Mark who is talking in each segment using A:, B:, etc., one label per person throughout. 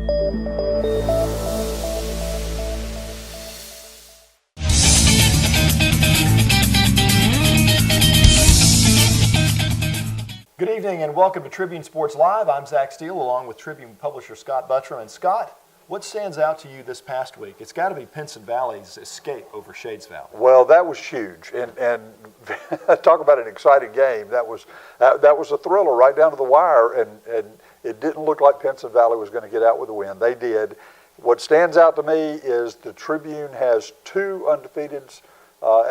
A: Good evening and welcome to Tribune Sports Live. I'm Zach Steele along with Tribune publisher Scott Buttram. And Scott, what stands out to you this past week? It's got to be Pinson Valley's escape over Shades Valley.
B: Well, that was huge, and talk about an exciting game. That was a thriller right down to the wire, and it didn't look like Pinson Valley was going to get out with a win. They did. What stands out to me is the Tribune has 2 undefeateds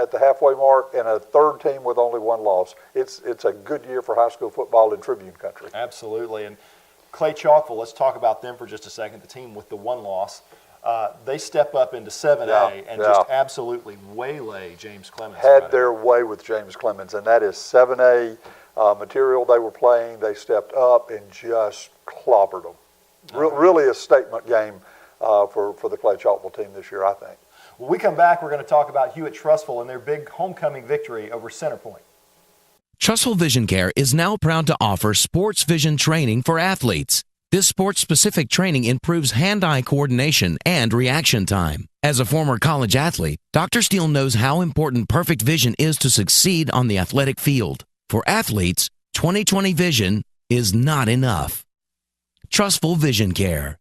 B: at the halfway mark and a third team with only 1 loss. It's a good year for high school football in Tribune country.
A: Absolutely. And Clay Chalkville, let's talk about them for just a second, the team with the 1 loss. They step up into 7A and just absolutely waylay James Clemens.
B: Had their way with James Clemens, and that is 7A material they were playing. They stepped up and just clobbered them. Really a statement game for the Clay Chalkville team this year, I think.
A: When we come back, we're going to talk about Hewitt-Trussville and their big homecoming victory over Centerpoint.
C: Trussville Vision Care is now proud to offer sports vision training for athletes. This sports-specific training improves hand-eye coordination and reaction time. As a former college athlete, Dr. Steele knows how important perfect vision is to succeed on the athletic field. For athletes, 20/20 vision is not enough. Trussville Vision Care.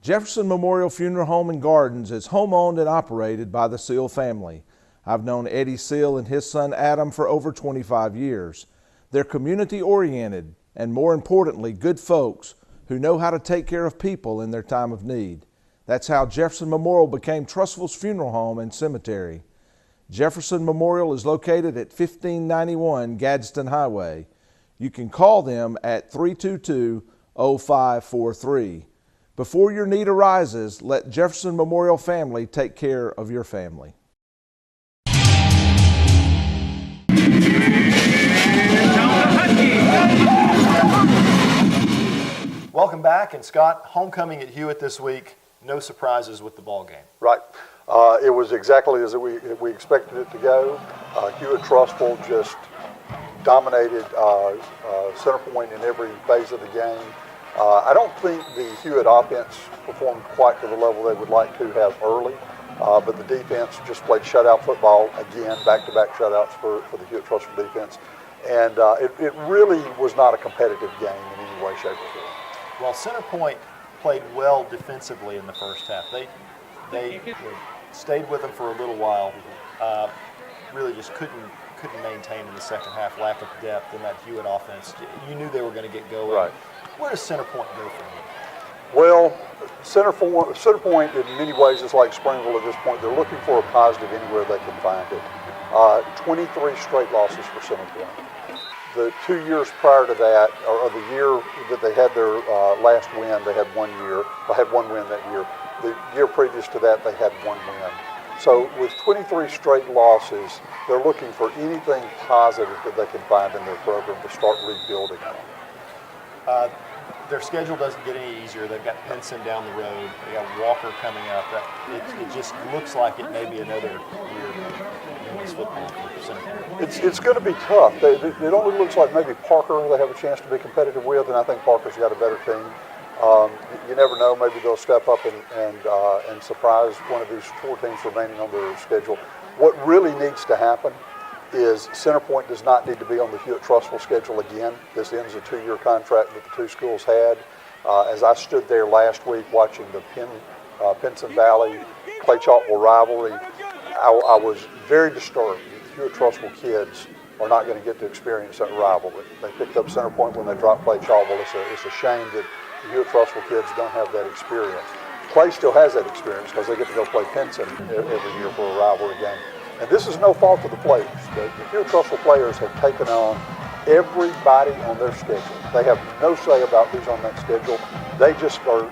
D: Jefferson Memorial Funeral Home and Gardens is home-owned and operated by the Seal family. I've known Eddie Seal and his son Adam for over 25 years. They're community-oriented and, more importantly, good folks who know how to take care of people in their time of need. That's how Jefferson Memorial became Trussville's funeral home and cemetery. Jefferson Memorial is located at 1591 Gadsden Highway. You can call them at 322-0543. Before your need arises, let Jefferson Memorial family take care of your family.
A: Welcome back, and Scott, homecoming at Hewitt this week. No surprises with the ball game.
B: Right. It was exactly as we expected it to go. Hewitt-Trussville just dominated Centerpoint in every phase of the game. I don't think the Hewitt offense performed quite to the level they would like to have early, but the defense just played shutout football again, back-to-back shutouts for the Hewitt-Trussville defense. And it really was not a competitive game in any way, shape, or form.
A: Well, Centerpoint played well defensively in the first half. They stayed with them for a little while. Really just couldn't maintain in the second half. Lack of depth in that Hewitt offense. You knew they were going to get going.
B: Right.
A: Where does Centerpoint go from here?
B: Well, Centerpoint in many ways is like Springville at this point. They're looking for a positive anywhere they can find it. 23 straight losses for Centerpoint. The 2 years prior to that, or the year that they had their last win, they had 1 year. They had 1 win that year. The year previous to that, they had 1 win. So with 23 straight losses, they're looking for anything positive that they can find in their program to start rebuilding on.
A: Their schedule doesn't get any easier. They've got Pinson down the road. They got Walker coming up. It just looks like it may be another year of women's football for Centerpoint.
B: It's going to be tough. It only looks like maybe Parker they have a chance to be competitive with, and I think Parker's got a better team. You never know. Maybe they'll step up and surprise one of these 4 teams remaining on their schedule. What really needs to happen is Centerpoint does not need to be on the Hewitt-Trussville schedule again. This ends a 2-year contract that the 2 schools had. As I stood there last week watching the Pinson Valley Clay Chalkville rivalry, I was very disturbed. The Hewitt-Trussville kids are not going to get to experience that rivalry. They picked up Centerpoint when they dropped Clay Chalkville. It's a shame that the Hewitt-Trussville kids don't have that experience. Clay still has that experience because they get to go play Pinson every year for a rivalry game. And this is no fault of the players. The Hewitt-Trussville players have taken on everybody on their schedule. They have no say about who's on that schedule. They just are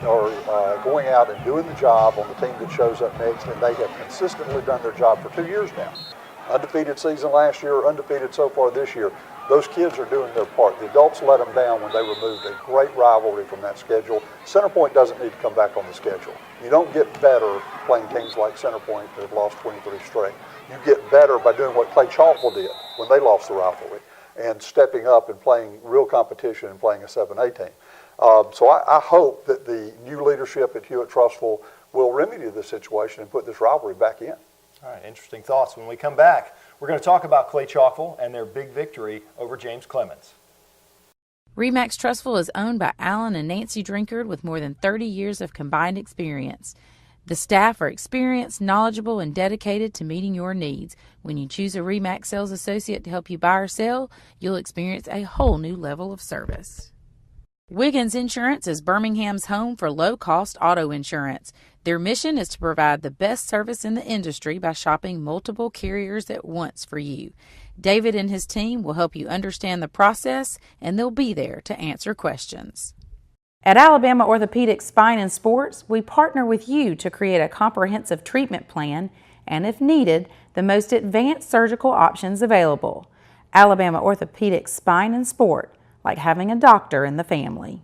B: going out and doing the job on the team that shows up next, and they have consistently done their job for 2 years now. Undefeated season last year, undefeated so far this year. Those kids are doing their part. The adults let them down when they removed a great rivalry from that schedule. Centerpoint doesn't need to come back on the schedule. You don't get better playing teams like Centerpoint that have lost 23 straight. You get better by doing what Clay Chalkville did when they lost the rivalry and stepping up and playing real competition and playing a 7A team. So I hope that the new leadership at Hewitt-Trussville will remedy this situation and put this rivalry back in.
A: All right, interesting thoughts. When we come back, we're going to talk about Clay Chalkville and their big victory over James Clemens.
E: RE/MAX Trussville is owned by Alan and Nancy Drinkard with more than 30 years of combined experience. The staff are experienced, knowledgeable, and dedicated to meeting your needs. When you choose a RE/MAX sales associate to help you buy or sell, you'll experience a whole new level of service. Wiggins Insurance is Birmingham's home for low-cost auto insurance. Their mission is to provide the best service in the industry by shopping multiple carriers at once for you. David and his team will help you understand the process, and they'll be there to answer questions. At Alabama Orthopedic Spine and Sports, we partner with you to create a comprehensive treatment plan and, if needed, the most advanced surgical options available. Alabama Orthopedic Spine and Sport, like having a doctor in the family.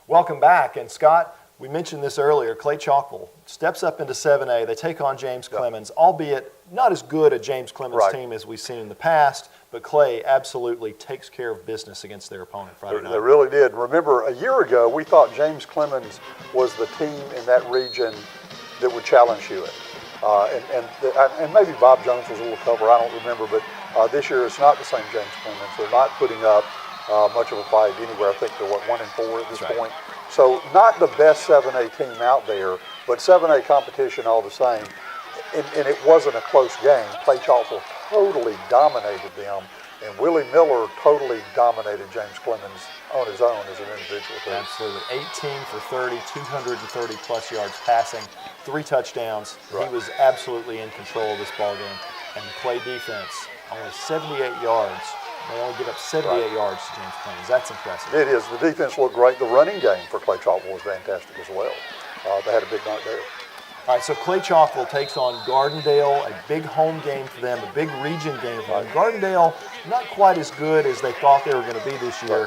A: Welcome back. And Scott, we mentioned this earlier, Clay Chalkville steps up into 7A. They take on James Clemens, albeit not as good a James Clemens team as we've seen in the past, but Clay absolutely takes care of business against their opponent Friday night.
B: They really did. Remember, a year ago, we thought James Clemens was the team in that region that would challenge Hewitt. And maybe Bob Jones was a little tougher, I don't remember, but this year it's not the same James Clemens. They're not putting up much of a fight anywhere. I think they're, 1-4 at this point. So not the best 7A team out there, but 7A competition all the same. And it wasn't a close game. Clay Chalkville totally dominated them, and Willie Miller totally dominated James Clemens on his own as an individual.
A: Absolutely. 18 for 30, 230 plus yards passing, 3 touchdowns. He was absolutely in control of this ball game. And the Clay defense, only 78 yards. They only give up 78 yards to James Clemens. That's impressive.
B: It is. The defense looked great. The running game for Clay Chalkville was fantastic as well. They had a big night there.
A: All right, so Clay Chalkville takes on Gardendale, a big home game for them, a big region game for them. Gardendale, not quite as good as they thought they were going to be this year.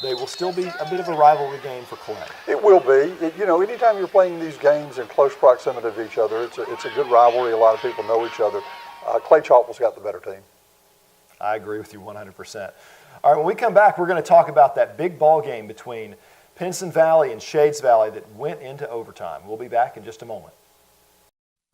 A: They will still be a bit of a rivalry game for Clay.
B: It will be. Anytime you're playing these games in close proximity to each other, it's a good rivalry. A lot of people know each other. Clay Chalkville's got the better team.
A: I agree with you 100%. All right, when we come back, we're going to talk about that big ball game between Pinson Valley and Shades Valley that went into overtime. We'll be back in just a moment.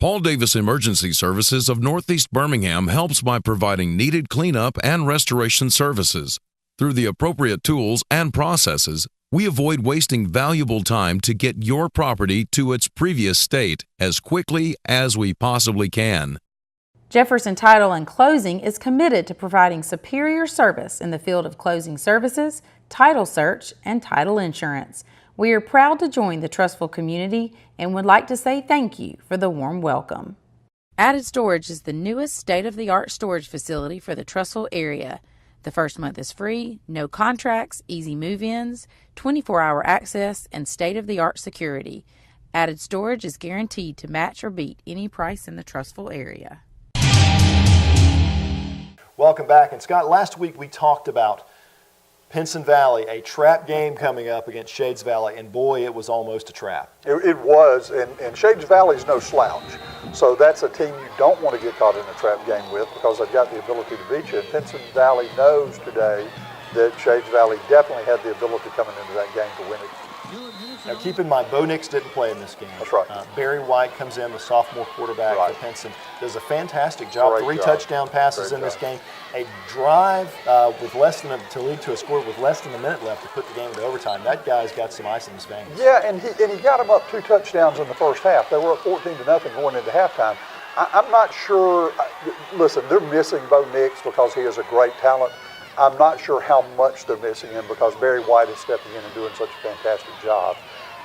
C: Paul Davis Emergency Services of Northeast Birmingham helps by providing needed cleanup and restoration services. Through the appropriate tools and processes, we avoid wasting valuable time to get your property to its previous state as quickly as we possibly can.
E: Jefferson Title and Closing is committed to providing superior service in the field of closing services, title search, and title insurance. We are proud to join the Trussville community and would like to say thank you for the warm welcome. Added Storage is the newest state-of-the-art storage facility for the Trussville area. The first month is free, no contracts, easy move-ins, 24-hour access, and state-of-the-art security. Added Storage is guaranteed to match or beat any price in the Trussville area.
A: Welcome back. And Scott, last week we talked about Pinson Valley, a trap game coming up against Shades Valley, and boy, it was almost a trap.
B: It was, and Shades Valley's no slouch. So that's a team you don't want to get caught in a trap game with because they've got the ability to beat you. And Pinson Valley knows today that Shades Valley definitely had the ability coming into that game to win it.
A: Now keep in mind, Bo Nix didn't play in this game.
B: That's right.
A: Barry White comes in, the sophomore quarterback for Pinson, does a fantastic job.
B: Great
A: 3
B: job.
A: touchdown passes in this game. A drive to lead to a score with less than a minute left to put the game into overtime. That guy's got some ice in his veins.
B: Yeah, and he got them up 2 touchdowns in the first half. They were up 14-0 going into halftime. I'm not sure. Listen, they're missing Bo Nix because he is a great talent. I'm not sure how much they're missing him because Barry White is stepping in and doing such a fantastic job.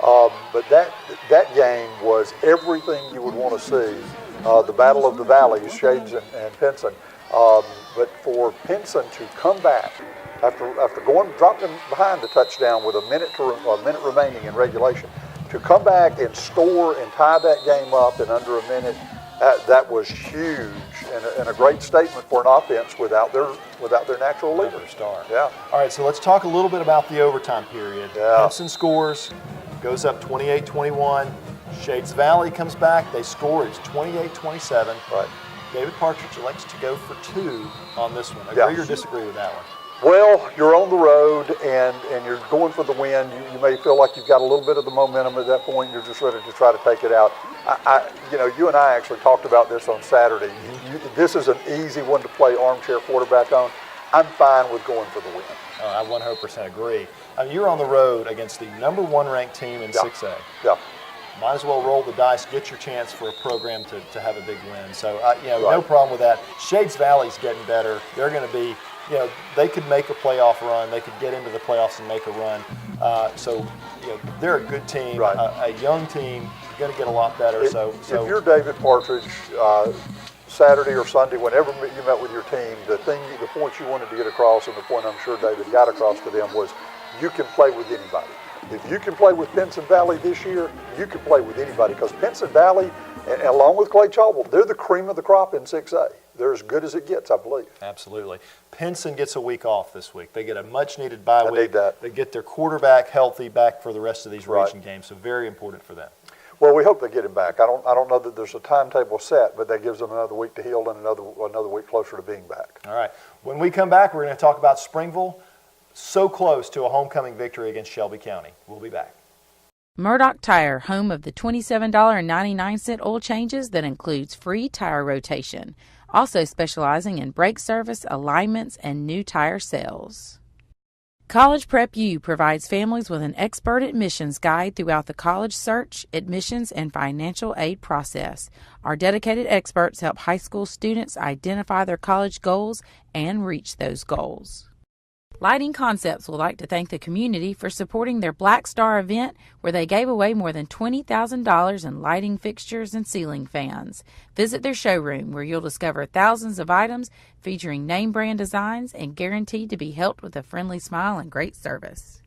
B: But that game was everything you would want to see. The Battle of the Valleys, Shades and Pinson. But for Pinson to come back after dropping behind the touchdown with a minute remaining in regulation, to come back and score and tie that game up in under a minute, that was huge and a great statement for an offense without their natural leader.
A: Star.
B: Yeah.
A: All right, so let's talk a little bit about the overtime period.
B: Yeah.
A: Pinson scores, goes up 28-21. Shades Valley comes back. They score. It's 28-27.
B: Right.
A: David Partridge elects to go for 2 on this one. Agree or disagree with that one?
B: Well, you're on the road and you're going for the win. You may feel like you've got a little bit of the momentum at that point. You're just ready to try to take it out. You and I actually talked about this on Saturday. This is an easy one to play armchair quarterback on. I'm fine with going for the win.
A: I 100% agree. I mean, you're on the road against the #1 ranked team in 6A.
B: Yeah.
A: Might as well roll the dice, get your chance for a program to have a big win. So,
B: Right.
A: no problem with that. Shades Valley's getting better. They're going to be, they could make a playoff run. They could get into the playoffs and make a run. They're a good team,
B: Right.
A: a young team, going to get a lot better. So
B: if you're David Partridge, Saturday or Sunday, whenever you met with your team, the point you wanted to get across, and the point I'm sure David got across to them was, you can play with anybody. If you can play with Pinson Valley this year, you can play with anybody, because Pinson Valley, and along with Clay Chauvel, they're the cream of the crop in 6A. They're as good as it gets, I believe.
A: Absolutely. Pinson gets a week off this week. They get a much-needed bye week.
B: Need that.
A: They get their quarterback healthy back for the rest of these
B: Right.
A: region games, so very important for them.
B: Well, we hope they get him back. I don't know that there's a timetable set, but that gives them another week to heal and another week closer to being back.
A: All right. When we come back, we're going to talk about Springville, so close to a homecoming victory against Shelby County. We'll be back.
E: Murdoch Tire, home of the $27.99 oil changes that includes free tire rotation. Also specializing in brake service, alignments, and new tire sales. College Prep U provides families with an expert admissions guide throughout the college search, admissions, and financial aid process. Our dedicated experts help high school students identify their college goals and reach those goals. Lighting Concepts would like to thank the community for supporting their Black Star event, where they gave away more than $20,000 in lighting fixtures and ceiling fans. Visit their showroom, where you'll discover thousands of items featuring name brand designs and guaranteed to be helped with a friendly smile and great service.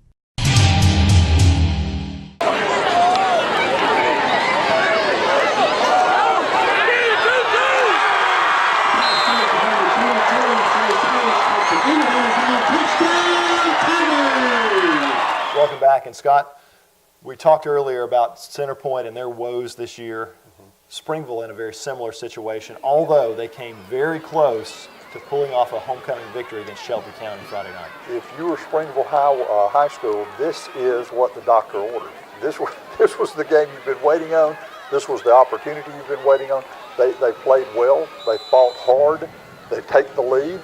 A: Welcome back. And Scott, we talked earlier about Centerpoint and their woes this year. Springville in a very similar situation, although they came very close to pulling off a homecoming victory against Shelby County Friday night.
B: If you were Springville High School, this is what the doctor ordered. This was the game you've been waiting on. This was the opportunity you've been waiting on. They played well. They fought hard. They take the lead.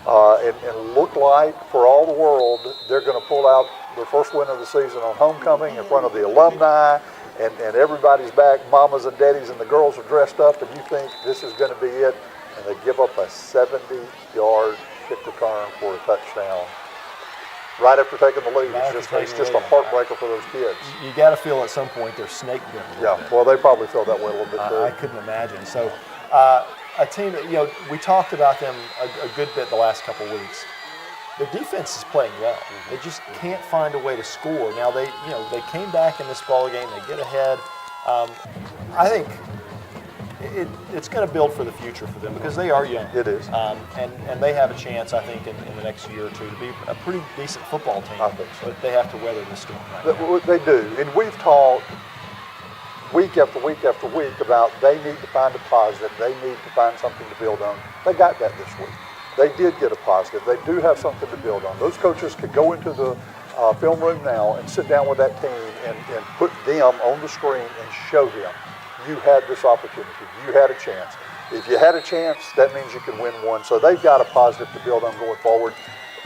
B: And look like, for all the world, they're going to pull out their first win of the season on homecoming in front of the alumni, and everybody's back, mamas and daddies, and the girls are dressed up, and you think this is going to be it, and they give up a 70-yard kick return for a touchdown right after taking the lead. It's just a heartbreaker for those kids.
A: You got to feel at some point they're snake bit a little bit.
B: Well, they probably felt that way a little bit too.
A: I couldn't imagine. So, a team that, we talked about them a good bit the last couple of weeks. Their defense is playing well. They just can't find a way to score. Now they came back in this ball game. They get ahead. I think it's going to build for the future for them, because they are young.
B: It is.
A: And they have a chance, I think, in the next year or two to be a pretty decent football team.
B: I think so.
A: But they have to weather the storm right now.
B: They do, and we've talked week after week after week about they need to find a positive. They need to find something to build on. They got that this week. They did get a positive. They do have something to build on. Those coaches could go into the film room now and sit down with that team and put them on the screen and show them, you had this opportunity. You had a chance. If you had a chance, that means you can win one. So they've got a positive to build on going forward.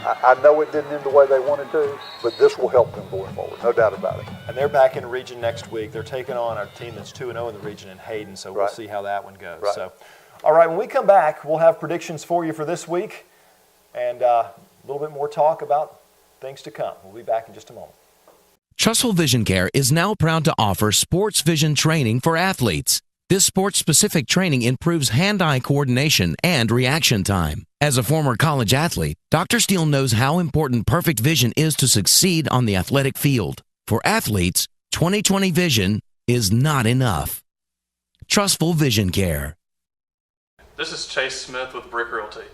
B: I know it didn't end the way they wanted to, but this will help them going forward, no doubt about it.
A: And they're back in region next week. They're taking on a team that's 2-0 in the region in Hayden, so we'll see how that one goes.
B: Right.
A: So, all right, when we come back, we'll have predictions for you for this week and a little bit more talk about things to come. We'll be back in just a moment.
C: Trussell Vision Care is now proud to offer sports vision training for athletes. This sports-specific training improves hand-eye coordination and reaction time. As a former college athlete, Dr. Steele knows how important perfect vision is to succeed on the athletic field. For athletes, 20/20 vision is not enough. Trussell Vision Care.
F: This is Chase Smith with Brick Realty.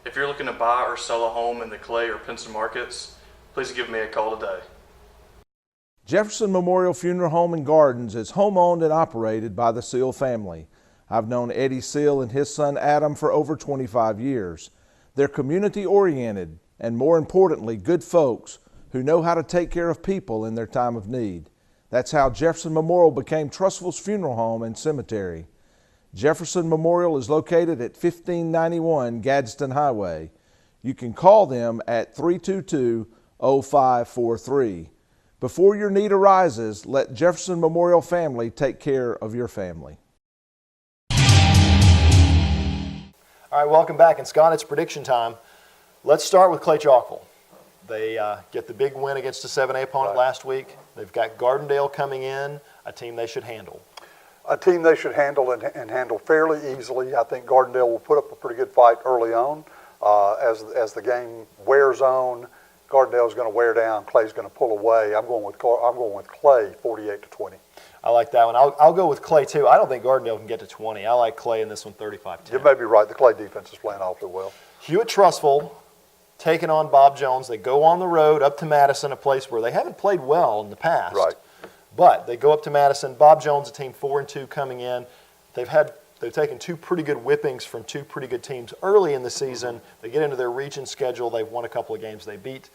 F: If you're looking to buy or sell a home in the Clay or Pinson markets, please give me a call today.
D: Jefferson Memorial Funeral Home and Gardens is home-owned and operated by the Seal family. I've known Eddie Seal and his son Adam for over 25 years. They're community-oriented, and more importantly, good folks who know how to take care of people in their time of need. That's how Jefferson Memorial became Trustful's funeral home and cemetery. Jefferson Memorial is located at 1591 Gadsden Highway. You can call them at 322-0543. Before your need arises, let Jefferson Memorial family take care of your family.
A: All right, welcome back. And Scott, it's prediction time. Let's start with Clay Chalkville. They get the big win against a 7A opponent last week. They've got Gardendale coming in, a team they should handle.
B: A team they should handle and handle fairly easily. I think Gardendale will put up a pretty good fight early on. As the game wears on, Gardendale's going to wear down. Clay's going to pull away. I'm going with Clay, 48-20.
A: I like that one. I'll go with Clay too. I don't think Gardendale can get to 20. I like Clay in this one, 35-10.
B: You may be right. The Clay defense is playing awfully well.
A: Hewitt-Trussville taking on Bob Jones. They go on the road up to Madison, a place where they haven't played well in the past.
B: Right.
A: But they go up to Madison. Bob Jones, a team 4-2 coming in. They've taken two pretty good whippings from two pretty good teams early in the season. They get into their region schedule. They've won a couple of games. They beat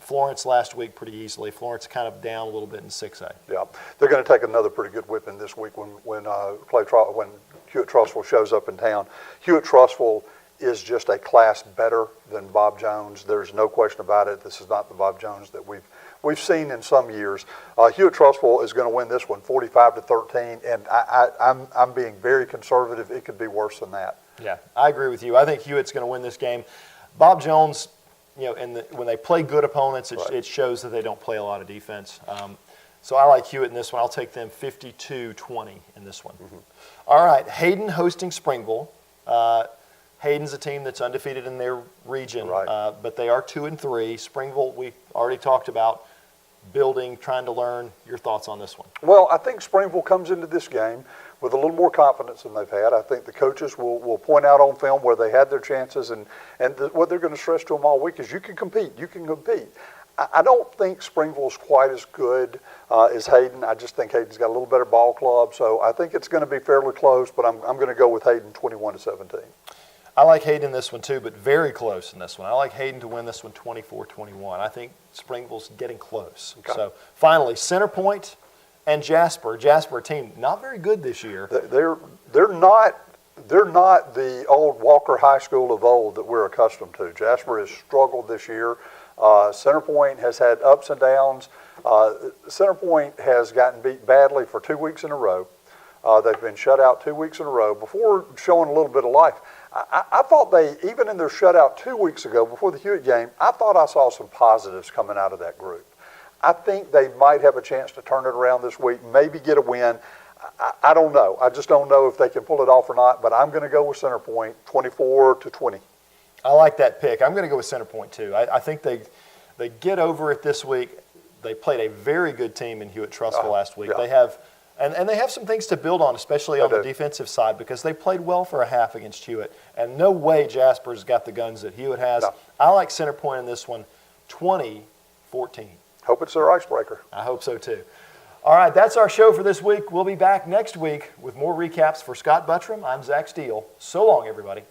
A: Florence last week pretty easily. Florence kind of down a little bit in 6A.
B: Yeah, they're going to take another pretty good whipping this week when Hewitt-Trussville shows up in town. Hewitt-Trussville is just a class better than Bob Jones. There's no question about it. This is not the Bob Jones that we've seen in some years. Hewitt-Trussville is going to win this one 45-13, and I'm being very conservative. It could be worse than that.
A: Yeah, I agree with you. I think Hewitt's going to win this game. Bob Jones, when they play good opponents, it shows that they don't play a lot of defense. So I like Hewitt in this one. I'll take them 52-20 in this one. All right, Hayden hosting Springville. Hayden's a team that's undefeated in their region, but they are 2-3. Springville, we already talked about building, trying to learn. Your thoughts on this one?
B: Well, I think Springville comes into this game with a little more confidence than they've had. I think the coaches will point out on film where they had their chances, and what they're going to stress to them all week is you can compete. You can compete. I don't think Springville's quite as good as Hayden. I just think Hayden's got a little better ball club, so I think it's going to be fairly close, but I'm going to go with Hayden 21-17.
A: I like Hayden in this one too, but very close in this one. I like Hayden to win this one 24-21. I think Springville's getting close. Okay. So finally, Centerpoint and Jasper. Jasper, a team not very good this year.
B: They're not the old Walker High School of old that we're accustomed to. Jasper has struggled this year. Centerpoint has had ups and downs. Centerpoint has gotten beat badly for 2 weeks in a row. They've been shut out 2 weeks in a row before showing a little bit of life. I thought even in their shutout 2 weeks ago, before the Hewitt game, I thought I saw some positives coming out of that group. I think they might have a chance to turn it around this week, maybe get a win. I don't know. I just don't know if they can pull it off or not, but I'm going to go with Centerpoint, 24-20.
A: I like that pick. I'm going to go with Centerpoint too. I think they get over it this week. They played a very good team in Hewitt-Trussville last week.
B: Yeah.
A: They have some things to build on, especially on the defensive side, because they played well for a half against Hewitt. And no way Jasper's got the guns that Hewitt has. No. I like Centerpoint in this one, 20-14.
B: Hope it's their icebreaker.
A: I hope so too. All right, that's our show for this week. We'll be back next week with more recaps. For Scott Buttram, I'm Zach Steele. So long, everybody.